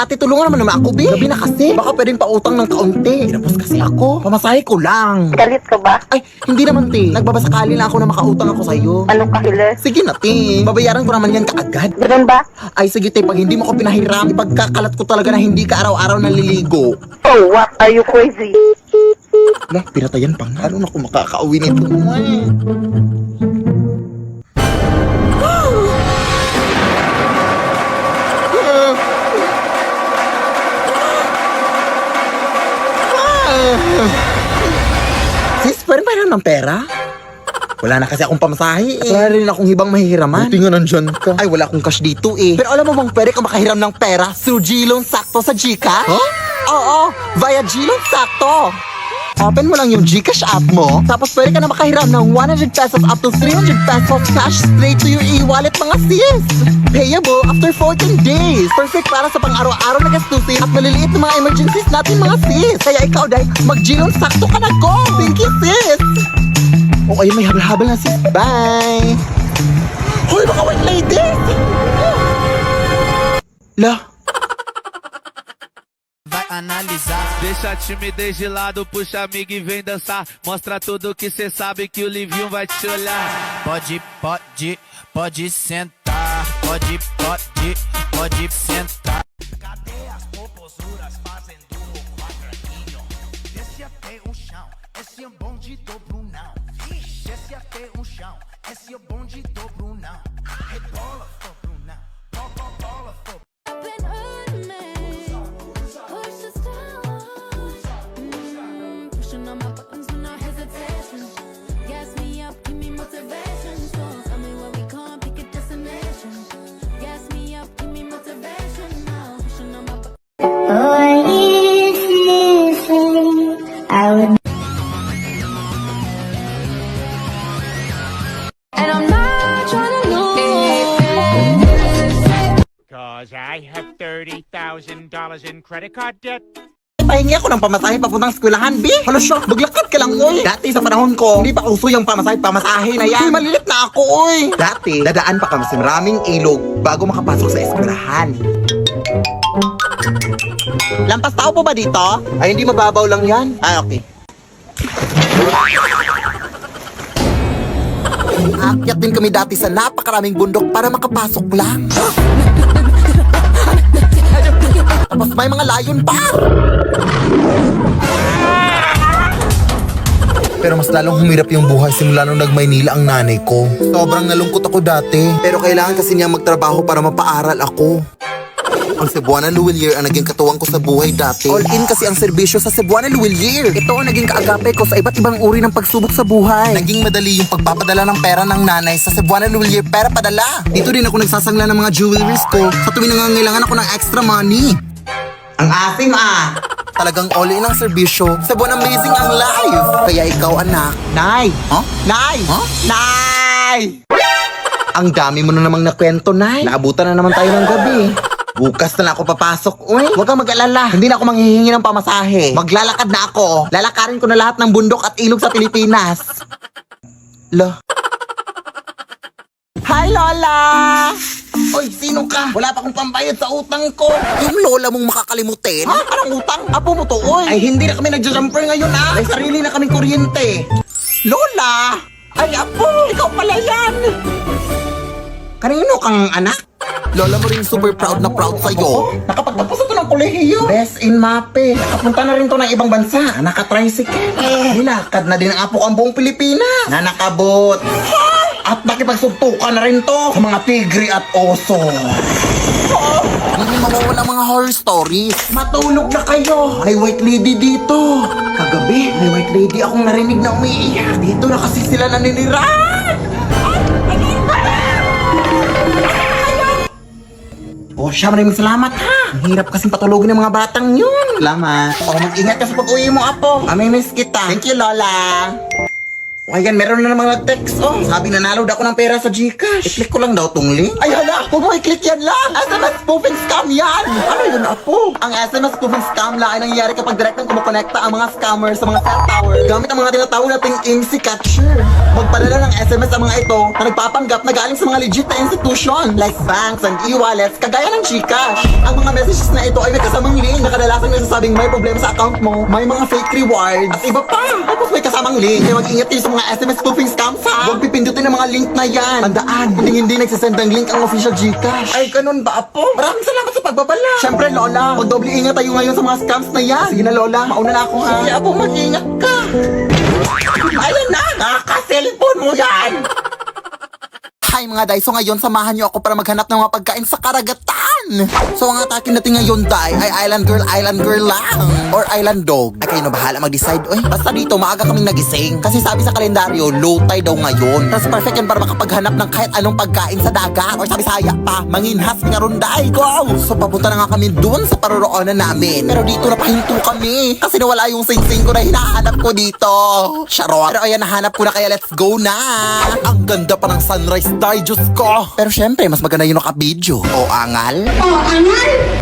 Ate, tulungan naman ako, be. Gabi na kasi. Baka pwedeng pautang ng kaunti. Tinapos kasi ako. Pamasahe ko lang. Galit ka ba? Ay, hindi naman, te. Nagbabasakali lang ako na makautang ako sa'yo. Anong kahila? Sige na, te. Babayaran ko naman yan kaagad. Ganun ba? Ay, sige, te. Pag hindi mo ko pinahiram, ipagkakalat ko talaga na hindi ka araw-araw naliligo. Oh, what? Are you crazy? Lah, pinatayan pa nga. Ano na kung makakauwi nito? Sis, pwede pa ng pera? Wala na kasi akong pamasahe eh. At wala rin akong hibang mahihiraman. Buti nga nandyan ka. Ay, wala akong cash dito eh. Pero alam mo bang pwede ka makahiram ng pera through G-Loan Sakto sa Gcash? Huh? Oo, via G-Loan Sakto. Open mo lang yung Gcash app mo, tapos pwede ka na makahiram ng 100 pesos up to 300 pesos cash straight to your e-wallet mga sis. Payable after 14 days. Perfect para sa pang-araw-araw na gastusin at maliliit na mga emergencies natin mga sis. Kaya ikaw, Day, mag-G-Loan Sakto ka na, go! Thank you, sis! O ayun, may habal-habal na sis. Bye! Hoy, mga white ladies! Lah, vai analisar. Deixa a timidez de lado, puxa amigo e vem dançar. Mostra tudo que cê sabe que o Livinho vai te olhar. Pode sentar. Pode sentar. Cadê as popozuras fazendo o quadradinho? Desce até o chão, esse é bom de dobro não. Desce até o chão, esse é bom de dobro não. Rebola, dobro não. Bola, dobro. Cause I have $30,000 in credit card debt. pahingi ako ng pamasahe papuntang eskwelahan, B. Hala siya, maglakad ka lang, oy. Dati sa panahon ko, hindi pa uso yung pamasahe na yan. Uy, malilit na ako, oy. Dati, dadaan pa kami sa maraming ilog bago makapasok sa eskwelahan. Lampas tao po ba dito? Ay, hindi mababaw lang yan. Ah, okay. Aakyat din kami dati sa napakaraming bundok para makapasok lang. Tapos may mga layon pa. Pero mas lalong humirap yung buhay simula nung nag-Maynila ang nanay ko. Sobrang nalungkot ako dati. Pero kailangan kasi niya magtrabaho para mapaaral ako. Ang Cebuana Luwilier ang naging katuwang ko sa buhay dati. All in kasi ang serbisyo sa Cebuana Luwilier. Ito ang naging kaagape ko sa iba't ibang uri ng pagsubok sa buhay. Naging madali yung pagpapadala ng pera ng nanay sa Cebuana Luwilier pera padala. Dito din ako nagsasangla ng mga jewelries ko sa tuwing nangangailangan ako ng extra money. Ang asim Talagang all in ang serbisyo. Cebuana amazing ang life. Kaya ikaw anak. Nay! Huh? Nay! Huh? Nay! Ang dami mo na namang nakwento, Nay. Naabutan na naman tayo ng gabi. Bukas na lang ako papasok. Uy, huwag kang mag-alala. Hindi na ako manghihingi ng pamasahe. Maglalakad na ako. Lalakarin ko na lahat ng bundok at ilog sa Pilipinas. Lo. Hi, Lola! Oy, sino ka? Wala pa akong pambayad sa utang ko. Yung lola mong makakalimutin? Ha? Anong utang? Apo mo to, oy. Ay, hindi na kami nagja-jumper ngayon, ha? May sarili na kaming kuryente. Lola! Ay, apo! Ikaw pala yan! Kanino kang anak? Lola mo rin super proud na proud sa'yo. Nakapagtapos ito ng kolehiyo. Best in MAPE. Nakapunta na rin to ng ibang bansa. Naka-tricycle. Nilakad na din ang apo ang buong Pilipinas. Na nakabot. At nakipagsugtukan na rin to sa mga tigre at oso. Hindi mawawala mga horror stories. Matulog na kayo. May white lady dito. Kagabi, may white lady akong narinig na umiiyak. Dito na kasi sila naninirahan. Oh, siya, maraming salamat ha. Ang hirap kasing patulogin ng mga batang yun. Salamat. O, mag-ingat ka sa pag-uwi mo, apo. Amimiss kita. Thank you, Lola. O ayan, meron na namang nag-text. Oh, sabi nanalo daw ako ng pera sa Gcash. I-click ko lang daw tong link. Ay hala, huwag mo i-click yan lang. SMS spoofing scam yan. Ano yun, Apo? Ang SMS spoofing scam lang ay nangyayari kapag direktang kumukonekta ang mga scammers sa mga cell tower gamit ang mga tinatawag nating IMSI catcher. Magpadala ng SMS ang mga ito na nagpapanggap na galing sa mga legit na institution like banks and e-wallets kagaya ng Gcash. Ang mga messages na ito ay may kasamang link na kadalasang nagsasabing may problema sa account mo, may mga fake rewards, at iba pa. Tapos may kasamang link. Kaya mag-ingat kayo sa mga SMS spoofing scams ha. Huwag pipindutin ang mga link na yan. Tandaan, hindi nagsasend ng link ang official Gcash. Ay, ganun ba, Apo? Maraming salamat sa pagbabala. Siyempre, Lola, magdoble ingat tayo ngayon sa mga scams na yan. Sige na, Lola, mauna na ako ha. Sige, Apo, mag-ingat ka. Ayan na, nakaka-cellphone mo yan. Hi mga day, so ngayon samahan niyo ako para maghanap ng mga pagkain sa karagatan. So ang atake natin ngayon day ay island girl lang. Or island dog. Ay kayo na bahala mag-decide. Uy, basta dito maaga kaming nagising. Kasi sabi sa kalendaryo, low tide daw ngayon. Tapos perfect yan para makapaghanap ng kahit anong pagkain sa dagat. Or sabi saya pa, manginhas nga ron day, go! So papunta na nga kami dun sa paroroonan namin. Pero dito napahinto kami. Kasi nawala yung sing-sing ko na hinahanap ko dito. Charot. Pero ayan, nahanap ko na kaya let's go na. Ang ganda pa ng sunrise day, Diyos ko. Pero syempre, mas maganda yung naka-video. O angal?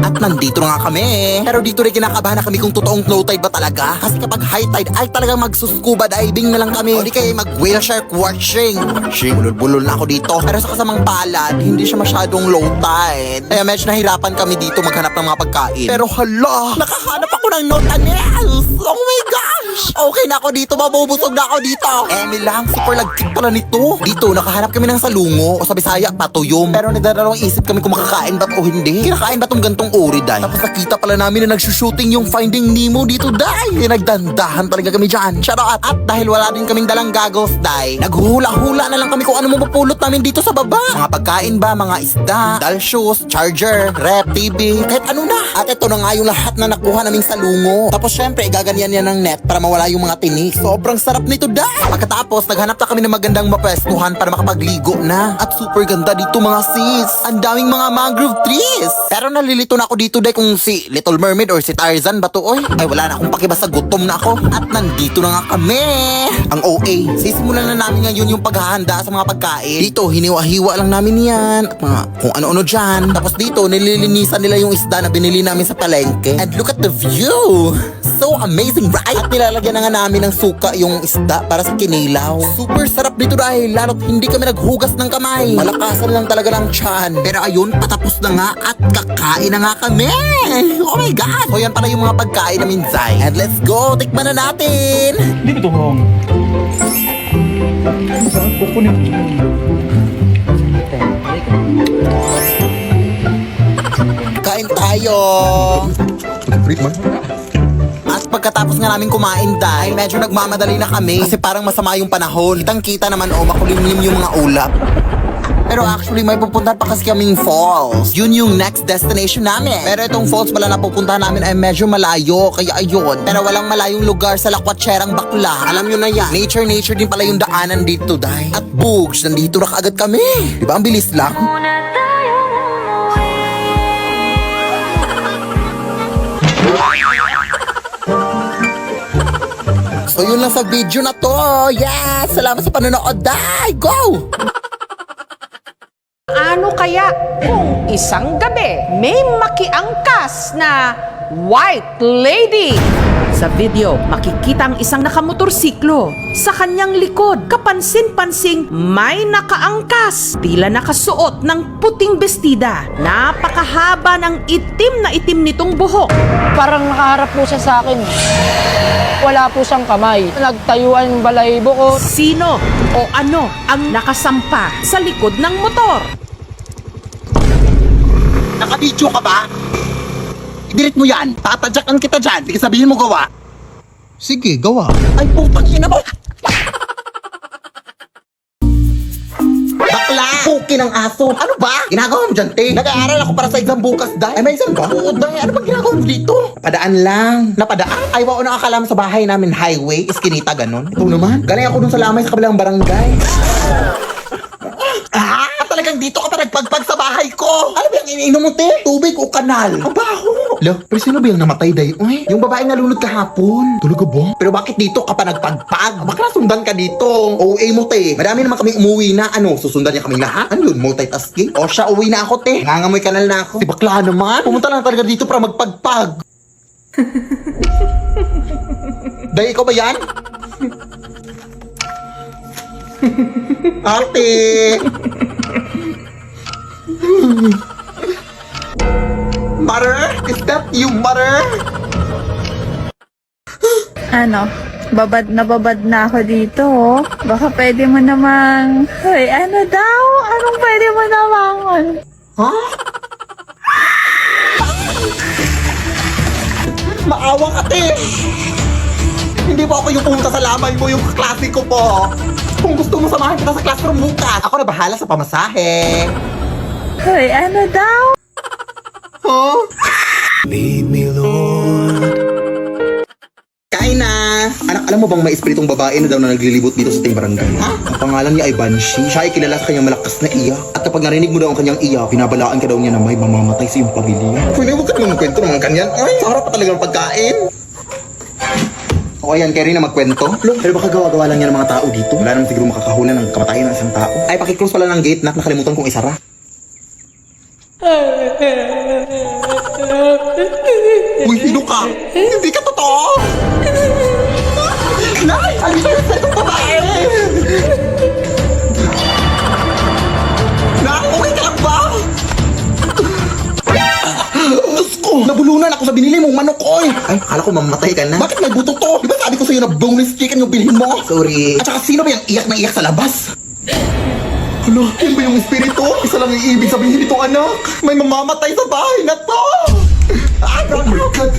At nandito na nga kami. Pero dito rin kinakabahan na kami kung totoong low tide ba talaga. Kasi kapag high tide ay talagang magsuscuba diving na lang kami. O di kaya mag-whale shark watching. Bulol-bulol na ako dito. Pero sa kasamang palad, hindi siya masyadong low tide. Kaya medyo nahirapan kami dito maghanap ng mga pagkain. Pero hala, nakahanap ako ng notanes. Oh my gosh. Okay na ako dito, mabubusog na ako dito. Lang, super lagkit pala nito. Dito, nakahanap kami ng salungo. O sa Bisaya, patuyom. Pero nagdadalawang isip kami kung makakain ba't o hindi. Kinakain ba tong gantong uri, day? Tapos nakita pala namin na nagsushooting yung Finding Nemo dito, day. Kaya nagdandahan talaga kami dyan. Charot. At dahil wala din kaming dalang goggles, day, naghula-hula na lang kami kung ano mapupulot namin dito sa baba. Mga pagkain ba, mga isda, dal shoes, charger, rep, TV, kahit ano na. At ito na nga yung lahat na nakuha naming salungo. Tapos syempre, igaganyan yan ng net para mawala yung mga tinik. Sobrang sarap nito, day. Pagkatapos, naghanap na kami ng magandang mapwestuhan para makapagligo na. At super ganda dito mga sis. Ang daming mga mangrove trees. Pero nalilito na ako dito day kung si Little Mermaid or si Tarzan ba to oy. Ay wala na akong pakibasa, gutom na ako. At nandito na nga kami. Ang OA. Sisimulan na namin ngayon yung paghahanda sa mga pagkain. Dito hiniwa-hiwa lang namin yan. At mga kung ano-ano dyan. Tapos dito nililinisan nila yung isda na binili namin sa palengke. And look at the view. So amazing, right? At nilalagyan na nga namin ng suka yung isda para sa kinilaw. Super sarap dito dahil lalo't hindi kami naghugas ng kamay. Malakasan lang talaga ng tiyan. Pero ayun, patapos na nga at kakain na nga kami. Oh my God! So yan pala yung mga pagkain namin, Zay. And let's go! Tikman na natin! Hindi ko ito hong. Saan kukunin? Kain tayo! At pagkatapos nga namin kumain dahil medyo nagmamadali na kami kasi parang masama yung panahon. Kitang-kita naman makulimlim yung mga ulap. Pero actually may pupuntahan pa kasi kaming falls. Yun yung next destination namin. Pero itong falls pala na pupuntahan namin ay medyo malayo. Kaya ayun. Pero walang malayong lugar sa Lakwatserang Bakla. Alam nyo na yan. Nature din pala yung daanan dito dahil. At bugs, nandito na kaagad kami. Diba ang bilis lang? So yun lang sa video na to. Yes! Salamat sa panonood. Day! Go! Ano kaya kung isang gabi may makiangkas na white lady? Sa video, makikita ang isang nakamotorsiklo. Sa kanyang likod, kapansin-pansing may nakaangkas. Tila nakasuot ng puting bestida. Napakahaba ng itim nitong buhok. Parang nakaharap po siya sa akin. Wala po siyang kamay. Nagtayuan yung balahibo ko. Sino o ano ang nakasampa sa likod ng motor? Nakabidyo ka ba? I-delete mo yan. Tatadyakan kita dyan. Sige sabihin mo gawa. Sige, gawa. Ay, putang ina mo. Bakla! Puki ng aso. Ano ba? Ginagawa mo dyan, te? Nag-aaral ako para sa exam bukas, day. Ay, may exam ba? Oo, day. Ano ba ginagawa mo dito? Napadaan lang. Napadaan? Ay, wao na akala mo sa bahay namin highway, iskinita, ganun. Ito naman. Galing ako dun sa lamay sa kabilang barangay. Talagang di dito ka pa nagpagpag sa bahay ko? Ano ba yung iniinom mo, te? Tubig o kanal? Ang baho. Lo, pero sino ba yung namatay, day? Uy, yung babae nalunod kahapon. Talaga ba? Pero bakit dito ka pa nagpagpag? Baka nasundan ka dito. OA mo, te. Marami naman kami umuwi na. Ano, susundan niya kami lahat? Ano yun, multitasking? O siya, uwi na ako, te. Nangangamoy kanal na ako. Si bakla naman. Pumunta lang talaga dito para magpagpag. Day, ikaw ba yan? Ate! Mother? Is that you, mother? Ano, babad na ako dito, oh. Baka pwede mo namang, hoy, ano daw? Anong pwede mo namang? Ha? Maawa ka, te! Hindi po ako yung pumunta sa lamay mo, yung klase ko po. Kung gusto mo samahan kita sa classroom bukas, ako na bahala sa pamasahe. Hoy, ano daw? Huh? Lead me, Lord. Kain na! Anak, alam mo bang may espiritong babae na daw na naglilibot dito sa ating barangay? Ha? Ang pangalan niya ay Banshee. Siya ay kilala sa kanyang malakas na iyak. At kapag narinig mo daw ang kanyang iyak, pinabalaan ka daw niya na may mamamatay sa iyong pamilya. Pwede mo ka naman kwento ng kanyan? Ay, sa harap pa talaga ng pagkain. O ayan, Kerry na magkwento. Pero baka gawa-gawa lang yan ng mga tao dito. Wala naman siguro makakahula ng kamatayan ng isang tao. Ay, pakiclose pala ng gate, nakalimutan kong isara. Uy, sino ka? Hindi ka totoo! Nay! Alis kayo sa itong babae! Nay! Okay ka lang ba? Diyos ko! Nabulunan ako sa binili mong manok, oy! Ay, akala ko mamatay ka na. Bakit may buto to? Di ba sabi ko sa'yo na boneless chicken yung bilhin mo? Sorry. At saka sino ba yung iyak na iyak sa labas? Ano? Yan ba yung espiritu? Isa lang yung ibig sabihin nito, anak. May mamamatay sa bahay na to! Oh my God!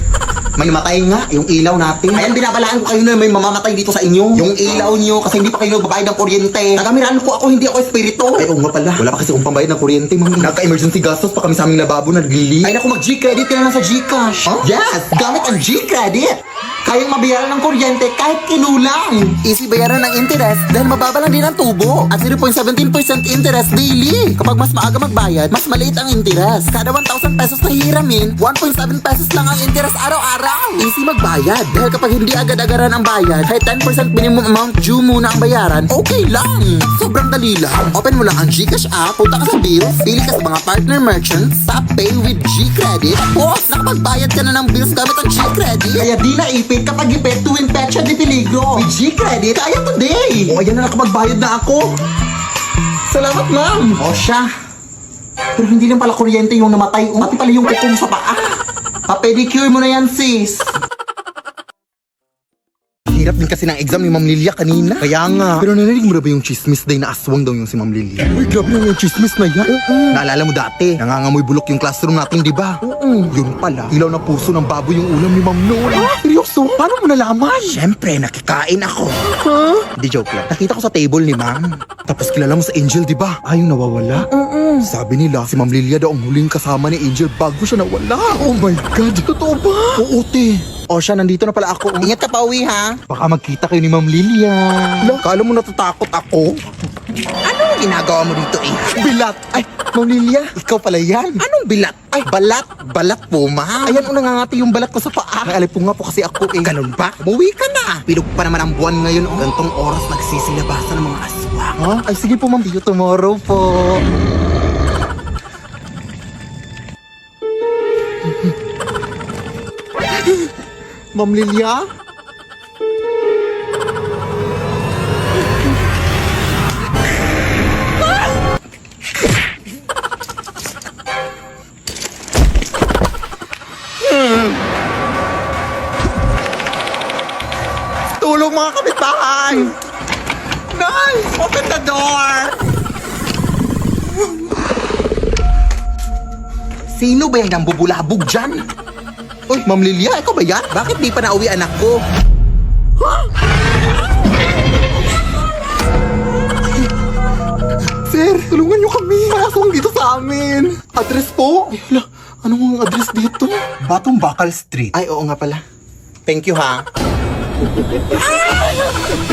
May matay nga, yung ilaw natin. Ayan, binabalaan ko kayo na may mamamatay dito sa inyo. Yung ilaw nyo, kasi hindi pa kayo nagbabayad ng kuryente. Nagamiraan ko ako, hindi ako espiritu. Ay, oo nga pala. Wala pa kasi akong pambayad ng kuryente, mami. Nagka-emergency gastos pa kami sa aming lababo na naglili. Ay, naku, mag-G-credit ka na lang sa Gcash. Huh? Yes, gamit ang G-credit. Kayang mabayaran ng kuryente kahit kinulang. Easy bayaran ng interest dahil mababa lang din ang tubo. At 0.17% interest daily. Kapag mas maaga magbayad, mas maliit ang interest. Kada 1,000 pesos na hihiramin, 1.7 pesos lang ang interest araw-araw. Easy magbayad dahil kapag hindi agad-agaran ang bayad, kahit 10% minimum amount due muna ang bayaran, okay lang. Sobrang dali lang. Open mo lang ang Gcash app, punta ka sa bills, pili ka sa mga partner merchants, sa Pay with G-Credit. Tapos, nakapagbayad ka na ng bills gamit ang G-Credit. Kaya di naipit kapag ipet tuwing petsa di peligro. With G-Credit, kaya today. O, ayan na nakapagbayad na ako. Salamat, ma'am. O, siya. Pero hindi lang pala kuryente yung namatay. Pati pala yung kukom sa paa. Pa-pedicure mo na yan, sis. Hirap din kasi ng exam ni Ma'am Lilia kanina. Kaya nga. Pero narinig mo na ba yung chismis day na aswang daw yung si Ma'am Lilia? Uy, grabe na yung chismis na yan. Naalala mo dati, nangangamoy bulok yung classroom natin, di ba? Yun pala. Ilaw na puso ng baboy yung ulam ni Ma'am Noon. Seryoso? Paano mo nalaman? Siyempre, nakikain ako. Di joke lang. Nakita ko sa table ni Ma'am. Tapos kilala mo sa Angel, di ba? Ay, yung nawawala. Sabi nila, si Ma'am Lilia daw ang huling kasama ni Angel bago siya nawala. Oh my God, totoo ba? Oo, te. O siya, nandito na pala ako. Ingat ka pa uwi, ha? Baka magkita kayo ni Ma'am Lilia. Kala mo natatakot ako? Ano ang ginagawa mo dito, eh? Bilat! Ay, Ma'am Lilia, ikaw pala yan. Anong bilat? Ay, balat. Balat po, ma'am. Ayan, nangangati yung balat ko sa paa. Naalipong nga po kasi ako, eh. Ganun ba? Umuwi ka na. Pilog pa naman ang buwan ngayon. Gantong oras nagsisilabasan ng mga aswang. Ha? Ay, sige po, ma'am. See you tomorrow po. Ma'am Lilia? Tulong mga kapitbahay! Nice! Open the door! Sino ba yung nambubulabog dyan? Uy, Ma'am Lilia, ikaw ba yan? Bakit di pa nauwi anak ko? Ha? Sir, tulungan niyo kami. Masong dito sa amin. Address po? Ay, hala, anong address dito? Batong Bakal Street. Ay, oo nga pala. Thank you, ha?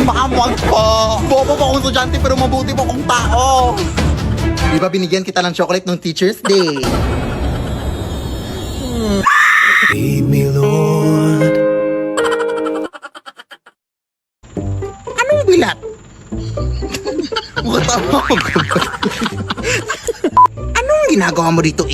Maamwag po. Bobo po akong estudyante pero mabuti po akong tao. Di ba binigyan kita ng chocolate nung Teacher's Day? Lead me, Lord. Anong bilat? Anong ginagawa mo dito,